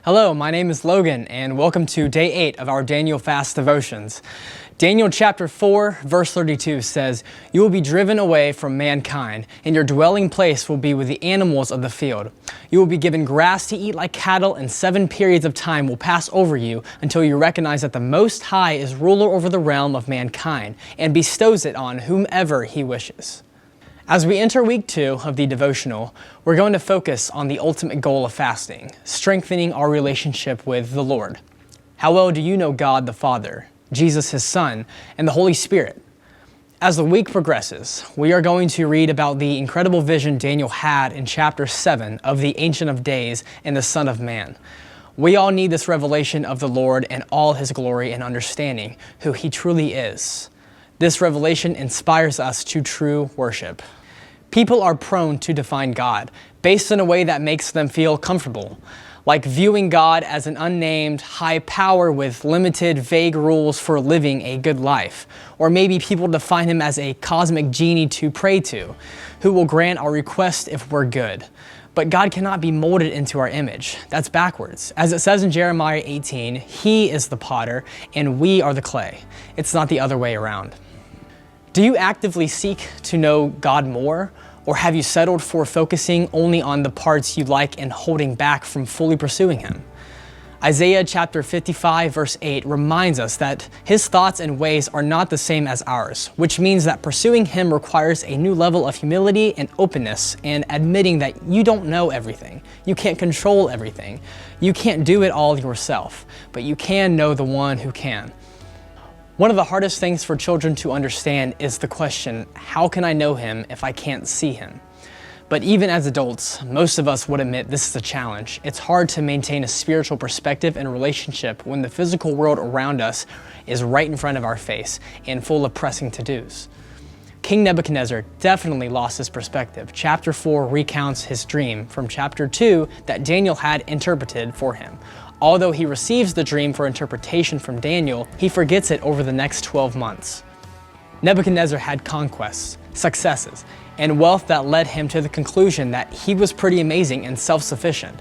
Hello, my name is Logan, and welcome to Day 8 of our Daniel Fast Devotions. Daniel chapter 4, verse 32 says, "You will be driven away from mankind, and your dwelling place will be with the animals of the field. You will be given grass to eat like cattle, and 7 periods of time will pass over you until you recognize that the Most High is ruler over the realm of mankind, and bestows it on whomever He wishes." As we enter week 2 of the devotional, we're going to focus on the ultimate goal of fasting, strengthening our relationship with the Lord. How well do you know God the Father, Jesus His Son, and the Holy Spirit? As the week progresses, we are going to read about the incredible vision Daniel had in chapter 7 of the Ancient of Days and the Son of Man. We all need this revelation of the Lord and all His glory and understanding who He truly is. This revelation inspires us to true worship. People are prone to define God based in a way that makes them feel comfortable, like viewing God as an unnamed high power with limited, vague rules for living a good life. Or maybe people define Him as a cosmic genie to pray to, who will grant our request if we're good. But God cannot be molded into our image. That's backwards. As it says in Jeremiah 18, He is the potter and we are the clay. It's not the other way around. Do you actively seek to know God more? Or have you settled for focusing only on the parts you like and holding back from fully pursuing Him? Isaiah chapter 55 verse 8 reminds us that His thoughts and ways are not the same as ours, which means that pursuing Him requires a new level of humility and openness and admitting that you don't know everything. You can't control everything. You can't do it all yourself, but you can know the one who can. One of the hardest things for children to understand is the question, how can I know Him if I can't see Him? But even as adults, most of us would admit this is a challenge. It's hard to maintain a spiritual perspective and relationship when the physical world around us is right in front of our face and full of pressing to-dos. King Nebuchadnezzar definitely lost his perspective. Chapter 4 recounts his dream from chapter 2 that Daniel had interpreted for him. Although he receives the dream for interpretation from Daniel, he forgets it over the next 12 months. Nebuchadnezzar had conquests, successes, and wealth that led him to the conclusion that he was pretty amazing and self-sufficient,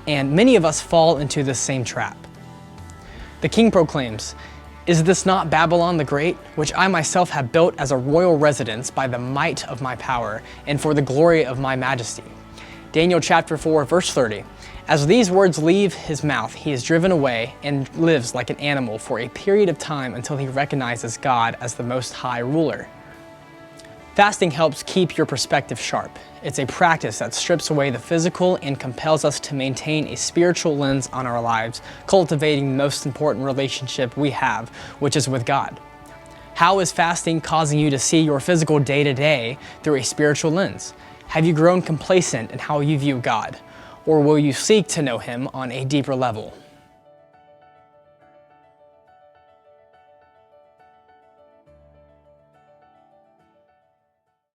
and many of us fall into this same trap. The king proclaims, "Is this not Babylon the Great, which I myself have built as a royal residence by the might of my power and for the glory of my majesty?" Daniel chapter 4 verse 30. As these words leave his mouth, he is driven away and lives like an animal for a period of time until he recognizes God as the Most High ruler. Fasting helps keep your perspective sharp. It's a practice that strips away the physical and compels us to maintain a spiritual lens on our lives, cultivating the most important relationship we have, which is with God. How is fasting causing you to see your physical day-to-day through a spiritual lens? Have you grown complacent in how you view God? Or will you seek to know Him on a deeper level?